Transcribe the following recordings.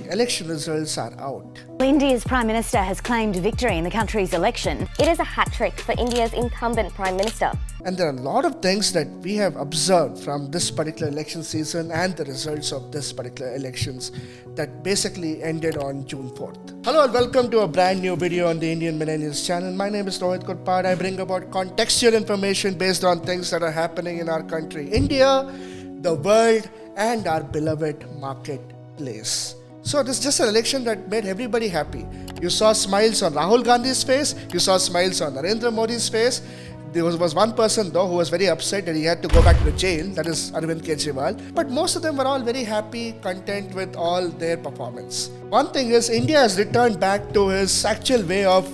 election results are out. India's Prime Minister has claimed victory in the country's election. It is a hat-trick for India's incumbent Prime Minister. And there are a lot of things that we have observed from this particular election season and the results of this particular elections that basically ended on June 4th. Hello and welcome to a brand new video on the Indian Millennials channel. My name is Rohit Kurpad. I bring about contextual information based on things that are happening in our country, India, the world, and our beloved marketplace. So this is just an election that made everybody happy. You saw smiles on Rahul Gandhi's face, you saw smiles on Narendra Modi's face. There was one person though who was very upset that he had to go back to the jail, that is Arvind Kejriwal. But most of them were all very happy, content with all their performance. One thing is, India has returned back to its actual way of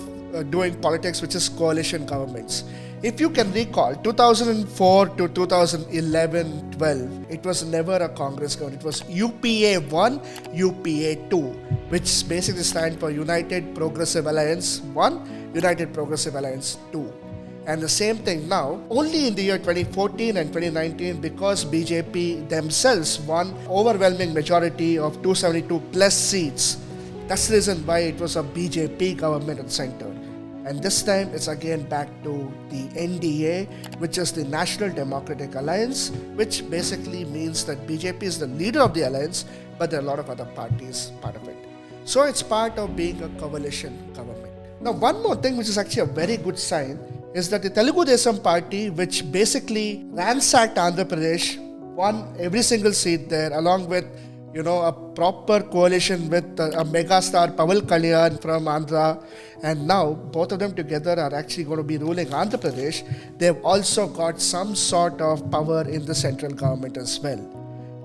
doing politics, which is coalition governments. If you can recall, 2004 to 2011-12, it was never a Congress government. It was UPA 1, UPA 2, which basically stands for United Progressive Alliance 1, United Progressive Alliance 2. And the same thing now, only in the year 2014 and 2019, because BJP themselves won overwhelming majority of 272 plus seats. That's the reason why it was a BJP government at the center. And this time it's again back to the NDA, which is the National Democratic Alliance, which basically means that BJP is the leader of the alliance, but there are a lot of other parties part of it. So it's part of being a coalition government. Now, one more thing which is actually a very good sign is that the Telugu Desam party, which basically ransacked Andhra Pradesh, won every single seat there, along with a proper coalition with a megastar Paval Kalyan from Andhra, and now both of them together are actually going to be ruling Andhra Pradesh. They've also got some sort of power in the central government as well.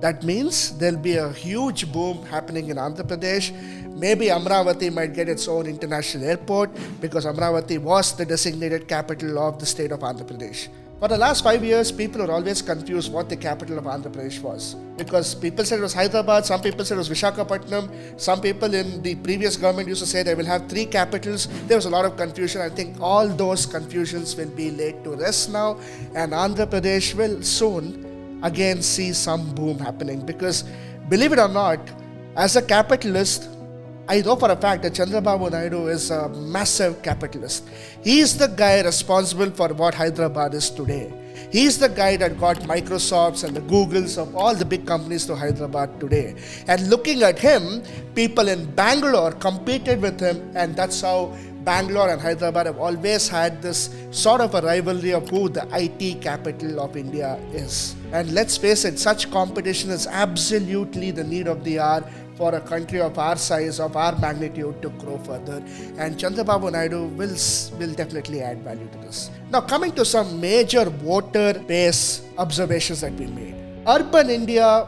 That means there'll be a huge boom happening in Andhra Pradesh. Maybe Amravati might get its own international airport because Amravati was the designated capital of the state of Andhra Pradesh. For the last 5 years, people are always confused what the capital of Andhra Pradesh was. Because people said it was Hyderabad, some people said it was Visakhapatnam, some people in the previous government used to say they will have 3 capitals. There was a lot of confusion. I think all those confusions will be laid to rest now, and Andhra Pradesh will soon again see some boom happening. Because believe it or not, as a capitalist, I know for a fact that Chandrababu Naidu is a massive capitalist. He is the guy responsible for what Hyderabad is today. He is the guy that got Microsofts and the Googles of all the big companies to Hyderabad today. And looking at him, people in Bangalore competed with him, and that's how Bangalore and Hyderabad have always had this sort of a rivalry of who the IT capital of India is. And let's face it, such competition is absolutely the need of the hour for a country of our size, of our magnitude to grow further. And Chandrababu Naidu will definitely add value to this. Now, coming to some major voter-based observations that we made. Urban India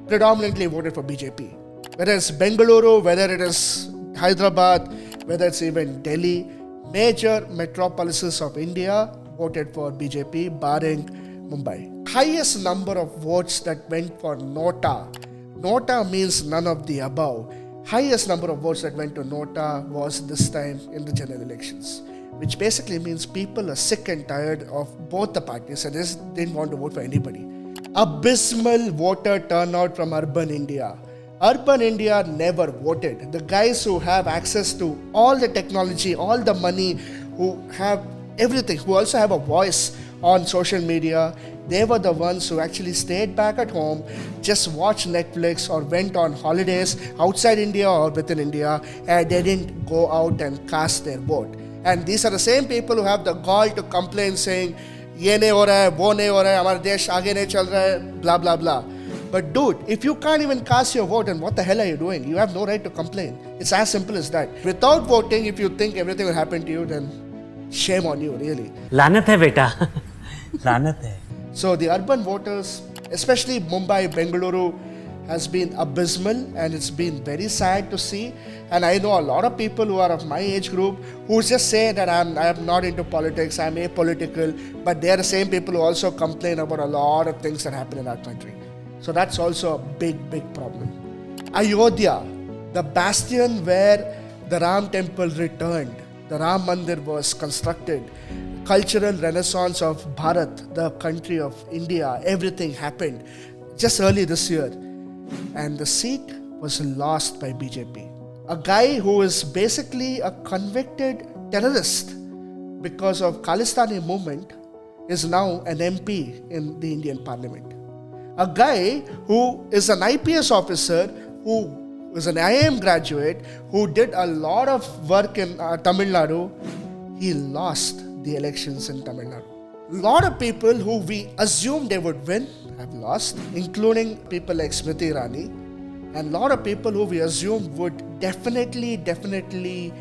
predominantly voted for BJP. Whether it's Bengaluru, whether it is Hyderabad, whether it's even Delhi, major metropolises of India voted for BJP, barring Mumbai. Highest number of votes that went for Nota. Nota means none of the above. Highest number of votes that went to Nota was this time in the general elections, which basically means people are sick and tired of both the parties and just didn't want to vote for anybody. Abysmal voter turnout from urban India. Urban India never voted. The guys who have access to all the technology, all the money, who have everything, who also have a voice on social media, they were the ones who actually stayed back at home, just watched Netflix or went on holidays outside India or within India, and they didn't go out and cast their vote. And these are the same people who have the gall to complain saying, ye nahi ho raha hai, wo nahi ho raha hai, hamara desh aage nahi chal raha hai, blah blah blah. But dude, if you can't even cast your vote, then what the hell are you doing? You have no right to complain. It's as simple as that. Without voting, if you think everything will happen to you, then shame on you, really. लानत है बेटा, लानत है. So the urban voters, especially Mumbai, Bengaluru, has been abysmal, and it's been very sad to see. And I know a lot of people who are of my age group who just say that I'm not into politics, I'm apolitical, but they are the same people who also complain about a lot of things that happen in our country. So that's also a big, big problem. Ayodhya, the bastion where the Ram temple returned, the Ram Mandir was constructed, cultural renaissance of Bharat, the country of India, everything happened just early this year. And the seat was lost by BJP. A guy who is basically a convicted terrorist because of Khalistani movement is now an MP in the Indian Parliament. A guy who is an IPS officer, who is an IIM graduate, who did a lot of work in Tamil Nadu, he lost the elections in Tamil Nadu. A lot of people who we assumed they would win have lost, including people like Smriti Irani, and a lot of people who we assumed would definitely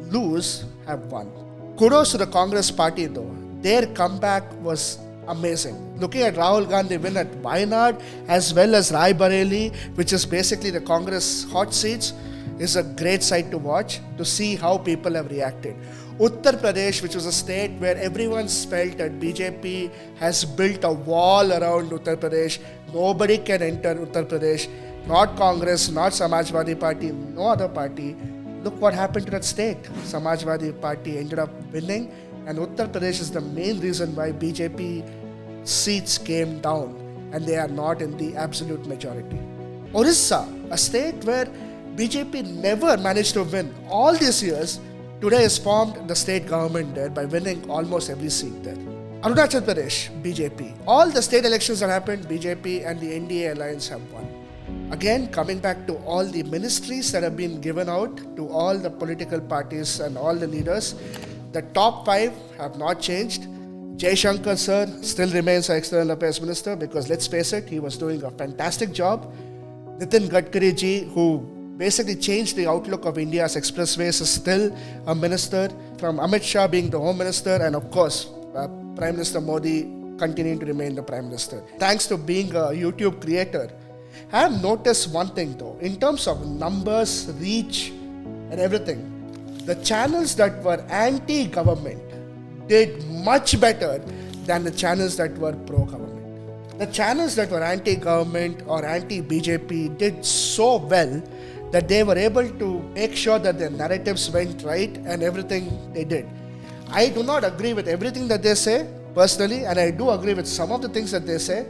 lose have won. Kudos to the Congress party though. Their comeback was amazing. Looking at Rahul Gandhi win at Wayanad as well as Rai Bareli, which is basically the Congress hot seats, is a great sight to watch, to see how people have reacted. Uttar Pradesh, which was a state where everyone felt that BJP has built a wall around Uttar Pradesh. Nobody can enter Uttar Pradesh. Not Congress, not Samajwadi Party, no other party. Look what happened to that state. Samajwadi Party ended up winning, and Uttar Pradesh is the main reason why BJP seats came down and they are not in the absolute majority. Orissa, a state where BJP never managed to win all these years, today has formed the state government there by winning almost every seat there. Arunachal Pradesh, BJP. All the state elections that happened, BJP and the NDA alliance have won. Again, coming back to all the ministries that have been given out to all the political parties and all the leaders, the top 5 have not changed. Jai Shankar sir still remains our external affairs minister because let's face it, he was doing a fantastic job. Nitin Gadkari ji, who basically changed the outlook of India's expressways, is still a minister. From Amit Shah being the home minister, and of course, Prime Minister Modi continuing to remain the Prime Minister. Thanks to being a YouTube creator, I have noticed one thing though, in terms of numbers, reach and everything, the channels that were anti-government did much better than the channels that were pro-government. The channels that were anti-government or anti-BJP did so well that they were able to make sure that their narratives went right and everything they did. I do not agree with everything that they say personally, and I do agree with some of the things that they say,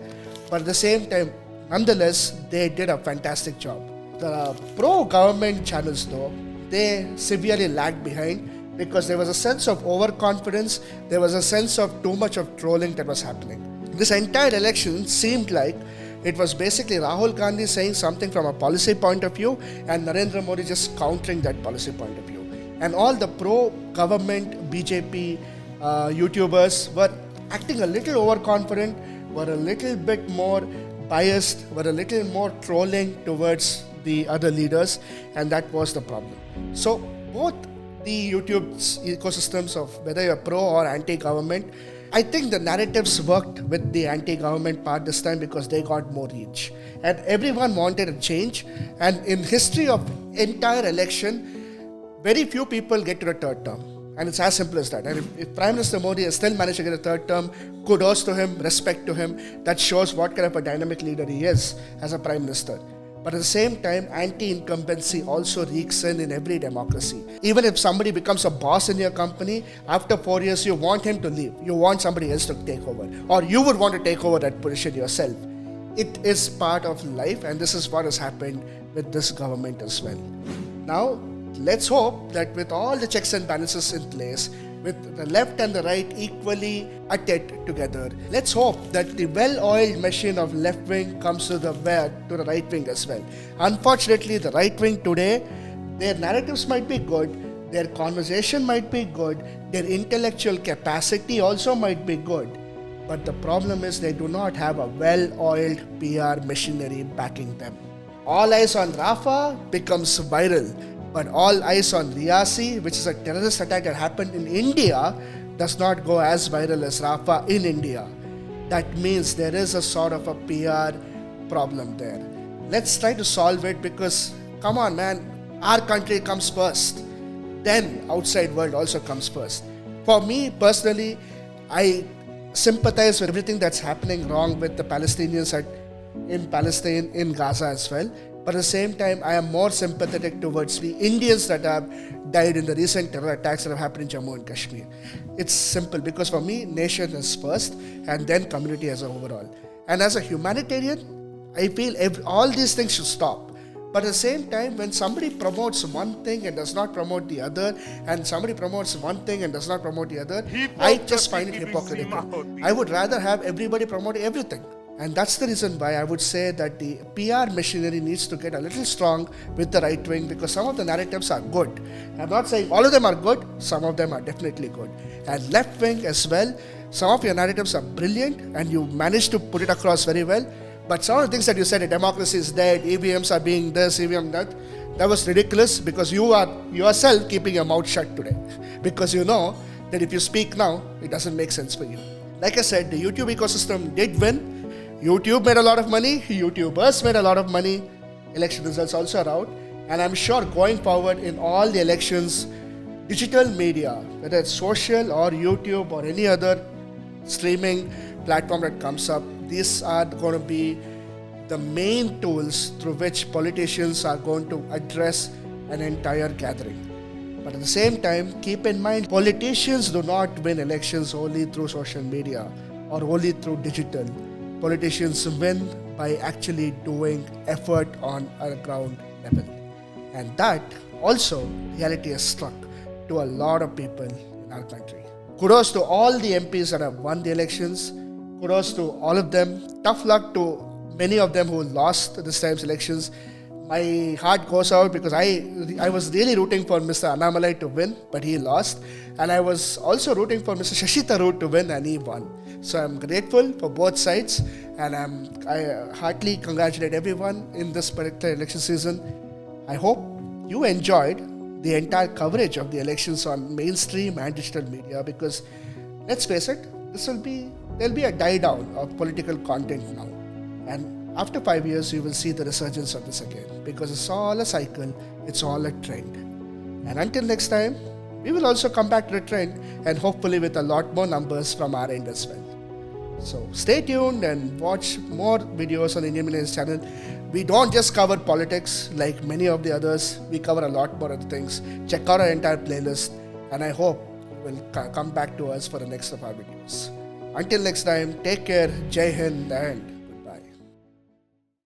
but at the same time, nonetheless, they did a fantastic job. The pro-government channels though, they severely lagged behind because there was a sense of overconfidence, there was a sense of too much of trolling that was happening. This entire election seemed like it was basically Rahul Gandhi saying something from a policy point of view and Narendra Modi just countering that policy point of view. And all the pro-government BJP YouTubers were acting a little overconfident, were a little bit more biased, were a little more trolling towards the other leaders, and that was the problem. So both the YouTube ecosystems of whether you're pro or anti-government, I think the narratives worked with the anti-government part this time because they got more reach. And everyone wanted a change. And in history of entire election, very few people get to the third term. And it's as simple as that. And if Prime Minister Modi has still managed to get a third term, kudos to him, respect to him. That shows what kind of a dynamic leader he is as a Prime Minister. But at the same time, anti-incumbency also reeks in every democracy. Even if somebody becomes a boss in your company, after 4 years, you want him to leave. You want somebody else to take over. Or you would want to take over that position yourself. It is part of life, and this is what has happened with this government as well. Now, let's hope that with all the checks and balances in place, with the left and the right equally at it together, let's hope that the well-oiled machine of left wing comes to the right wing as well. Unfortunately, the right wing today, their narratives might be good, their conversation might be good, their intellectual capacity also might be good, but the problem is they do not have a well-oiled PR machinery backing them. All eyes on Rafah becomes viral. But all eyes on Riyasi, which is a terrorist attack that happened in India, does not go as viral as Rafah in India. That means there is a sort of a PR problem there. Let's try to solve it because, come on man, our country comes first. Then outside world also comes first. For me personally, I sympathize with everything that's happening wrong with the Palestinians in Palestine, in Gaza as well. But at the same time, I am more sympathetic towards the Indians that have died in the recent terror attacks that have happened in Jammu and Kashmir. It's simple because for me, nation is first and then community as an overall. And as a humanitarian, I feel all these things should stop. But at the same time, when somebody promotes one thing and does not promote the other, and somebody promotes one thing and does not promote the other, I just find it hypocritical. I would rather have everybody promote everything. And that's the reason why I would say that the PR machinery needs to get a little strong with the right wing, because some of the narratives are good. I'm not saying all of them are good, some of them are definitely good. And left wing as well, some of your narratives are brilliant and you managed to put it across very well. But some of the things that you said, democracy is dead, EVMs are being this, EVM that, that was ridiculous, because you are yourself keeping your mouth shut today. Because you know that if you speak now, it doesn't make sense for you. Like I said, the YouTube ecosystem did win. YouTube made a lot of money, YouTubers made a lot of money, election results also are out. And I'm sure going forward in all the elections, digital media, whether it's social or YouTube or any other streaming platform that comes up, these are going to be the main tools through which politicians are going to address an entire gathering. But at the same time, keep in mind, politicians do not win elections only through social media or only through digital. Politicians win by actually doing effort on a ground level. And that also reality has struck to a lot of people in our country. Kudos to all the MPs that have won the elections. Kudos to all of them. Tough luck to many of them who lost this time's elections. My heart goes out because I was really rooting for Mr. Annamalai to win, but he lost. And I was also rooting for Mr. Shashi Tharoor to win, and he won. So I'm grateful for both sides, and I heartily congratulate everyone in this particular election season. I hope you enjoyed the entire coverage of the elections on mainstream and digital media, because let's face it, there'll be a die down of political content now. And after 5 years, you will see the resurgence of this again, because it's all a cycle, it's all a trend. And until next time, we will also come back to the trend, and hopefully with a lot more numbers from our end as well. So stay tuned and watch more videos on the Indian Millennials channel. We don't just cover politics like many of the others, we cover a lot more other things. Check out our entire playlist, and I hope you will come back to us for the next of our videos. Until next time, take care, Jai Hind, and